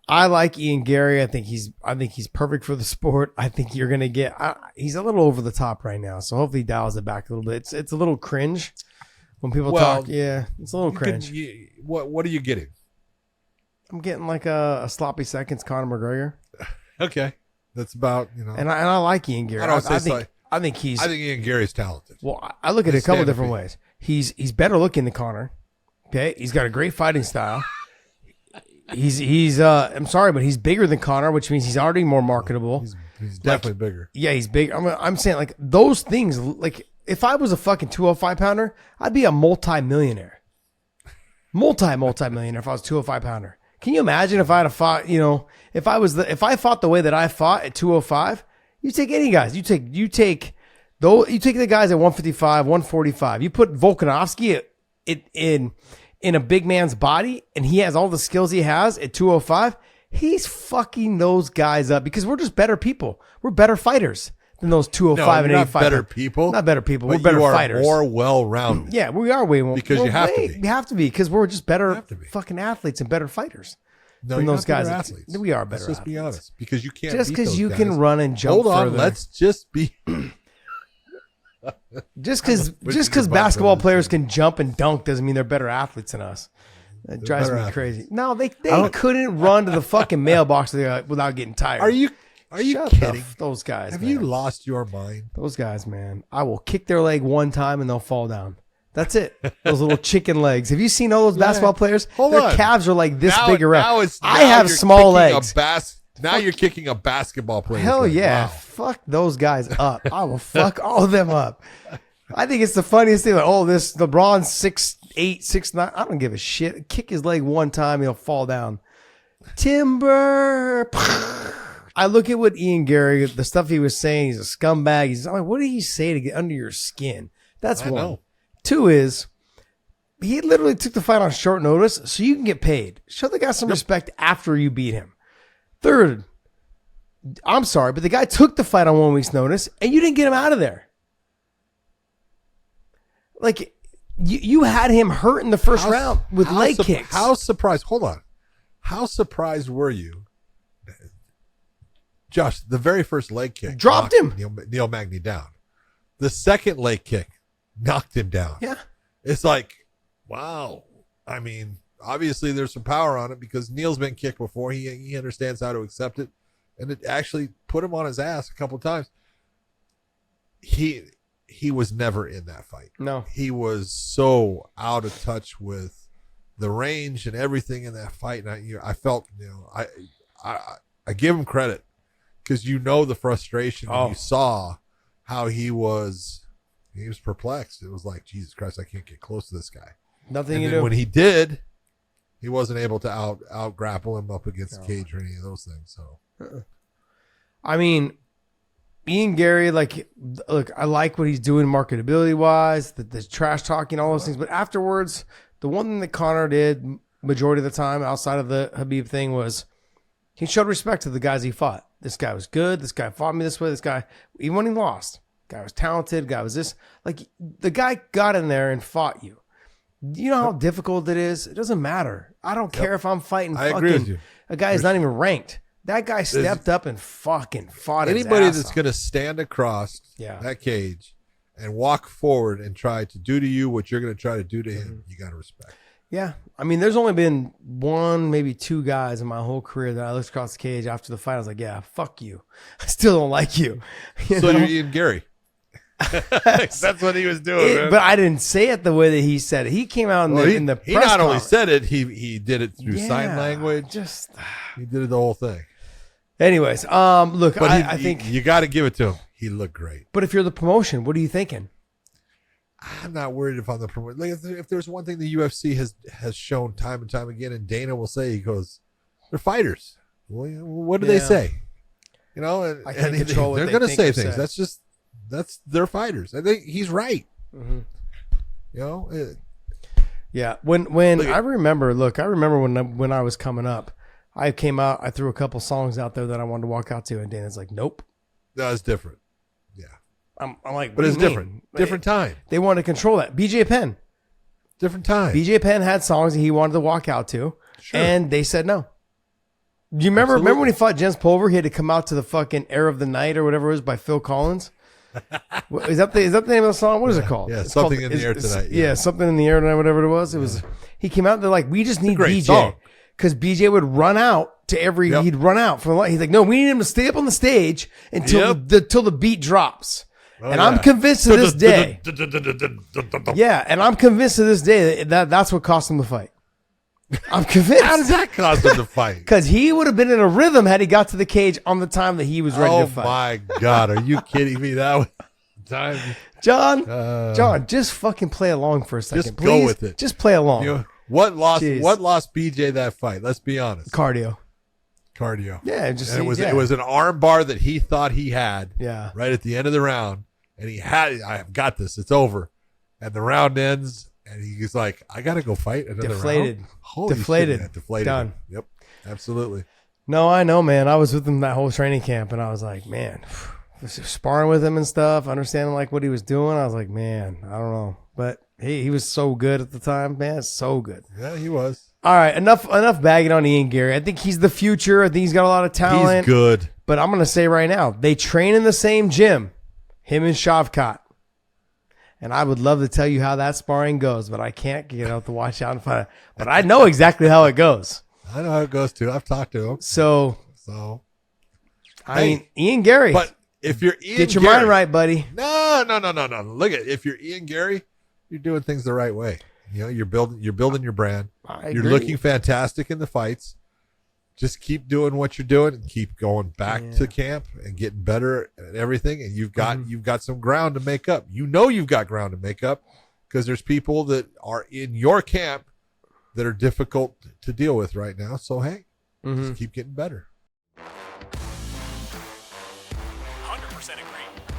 I like Ian Garry. I think he's perfect for the sport. I think you're gonna get. He's a little over the top right now, so hopefully he dials it back a little bit. It's a little cringe when people talk. Yeah, it's a little cringe. What are you getting? I'm getting like a sloppy seconds Conor McGregor. Okay, that's about And I like Ian Garry. I think Ian Garry's talented. Well, I look at it a couple different ways. He's better looking than Conor. Okay, he's got a great fighting style. He's I'm sorry, but he's bigger than Conor, which means he's already more marketable. He's definitely bigger. Yeah, he's big. I'm saying like those things. Like if I was a fucking 205 pounder, I'd be a multi-millionaire. Multi-millionaire if I was a 205 pounder. Can you imagine if I had fought? If I fought the way that I fought at 205, you take any guys. You take the guys at 155, 145. You put Volkanovski in a big man's body, and he has all the skills he has at 205, he's fucking those guys up because we're just better people. We're better fighters than those 205 and 85. Better people. Not better people. We're better fighters. More well-rounded. Yeah, we are way more. Because you have to be. We have to be because we're just better fucking athletes and better fighters than those guys. Athletes. We are better Let's just be honest. Because you can't just because you can run and jump further. Hold on, let's just be... Just because basketball players can jump and dunk doesn't mean they're better athletes than us. That drives me crazy. No, they couldn't run to the fucking mailbox without getting tired. Are you kidding? Those guys. Have you lost your mind? Those guys, man. I will kick their leg one time and they'll fall down. That's it. Those little chicken legs. Have you seen all those basketball players? Their calves are like this big around. I have small legs. Now you're kicking a basketball player. Hell yeah. Wow. Fuck those guys up. I will fuck all of them up. I think it's the funniest thing. Like, this LeBron's 6'8", 6'9". I don't give a shit. Kick his leg one time, he'll fall down. Timber. I look at what Ian Garry, the stuff he was saying, he's a scumbag. I'm like, what did he say to get under your skin? That's one. Know. Two is, he literally took the fight on short notice so you can get paid. Show the guy some respect after you beat him. Third, I'm sorry, but the guy took the fight on 1 week's notice and you didn't get him out of there. Like, you had him hurt in the first round with leg kicks. How surprised? Hold on. How surprised were you? Josh, the very first leg kick dropped him. Neil Magny down. The second leg kick knocked him down. Yeah. It's like, wow. I mean, obviously there's some power on it because Neil's been kicked before. He understands how to accept it. And it actually put him on his ass a couple of times. He was never in that fight. No. He was so out of touch with the range and everything in that fight. And I felt, I give him credit because the frustration when you saw how he was perplexed. It was like, Jesus Christ, I can't get close to this guy. Nothing and then when he did, he wasn't able to out grapple him up against the cage or any of those things. So, I mean, Ian Garry, look, I like what he's doing marketability wise, the trash talking, all those things. But afterwards, the one thing that Conor did majority of the time outside of the Khabib thing was he showed respect to the guys he fought. This guy was good. This guy fought me this way. This guy, even when he lost, guy was talented. Guy was this. Like, the guy got in there and fought you. You know how difficult it is? It doesn't matter. I don't care if I'm fighting fucking a guy who's not even ranked. That guy stepped up and fucking fought his ass Anybody that's off. going to stand across that cage and walk forward and try to do to you what you're going to try to do to him, you got to respect. Yeah. I mean, there's only been one, maybe two guys in my whole career that I looked across the cage after the fight. I was like, yeah, fuck you. I still don't like you. So you're Ian Garry. That's what he was doing. But I didn't say it the way that he said it. He came out in the press He not only conference. said it, he did it through sign language. He did it the whole thing. Anyways, look, but I think you got to give it to him. He looked great. But if you're the promotion, what are you thinking? I'm not worried if I'm the promoter. Like if there's one thing the UFC has shown time and time again, and Dana will say, he goes, "They're fighters." Well, what do they say? You know, and they're going to say things. That's their fighters. I think he's right. Mm-hmm. You know. Yeah. When I remember when I was coming up, I came out. I threw a couple songs out there that I wanted to walk out to, and Dana's like, "Nope." That's different. Yeah. I'm like, but it's different. Different time. They wanted to control that. BJ Penn. Different time. BJ Penn had songs that he wanted to walk out to, and they said no. Do you remember Absolutely. when he fought Jens Pulver? He had to come out to the fucking Air of the Night or whatever it was by Phil Collins. Is that the name of the song? What is it called? Yeah, It's Something called, in the Air Tonight. Yeah. Something in the Air Tonight, whatever it was. It was. He came out. They're like, we just need great BJ song. because BJ would run out to every. Yep. He'd run out from. He's like, no, we need him to stay up on the stage until till the beat drops. And I'm convinced to this day. Yeah, and I'm convinced to this day that's what cost him the fight. I'm convinced. How does that cause him to fight? Because he would have been in a rhythm had he got to the cage on the time that he was ready Oh to fight. my God, are you kidding me? That was time. John, just fucking play along for a second, Just please. go with it. Just play along. You know, what lost Jeez. BJ that fight? Let's be honest. Cardio. Cardio. Just And it was an arm bar that he thought he had. Yeah. Right at the end of the round, and he had it. I've got this. It's over, and the round ends, and he's like, "I got to go fight another Deflated. round." Holy Deflated. shit, man. Deflated. Done. Yep, absolutely. No, I know, man. I was with him that whole training camp, and I was like, man, sparring with him and stuff, understanding like what he was doing. I was like, man, I don't know, but he was so good at the time, man, so good. Yeah, he was. All right, enough bagging on Ian Garry. I think he's the future. I think he's got a lot of talent. He's good. But I'm going to say right now, they train in the same gym, him and Shavkat. And I would love to tell you how that sparring goes, but I can't get out to watch out and find out. But I know exactly how it goes. I know how it goes too. I've talked to him. So I Hey, mean, Ian Garry. But if you're Ian get your Garry, mind right, buddy. No. Look at if you're Ian Garry, you're doing things the right way. You know, you're building your brand. I You're agree. looking fantastic in the fights. Just keep doing what you're doing and keep going back to camp and getting better at everything. And you've got some ground to make up. You know you've got ground to make up because there's people that are in your camp that are difficult to deal with right now. So hey, just keep getting better. 100% agree.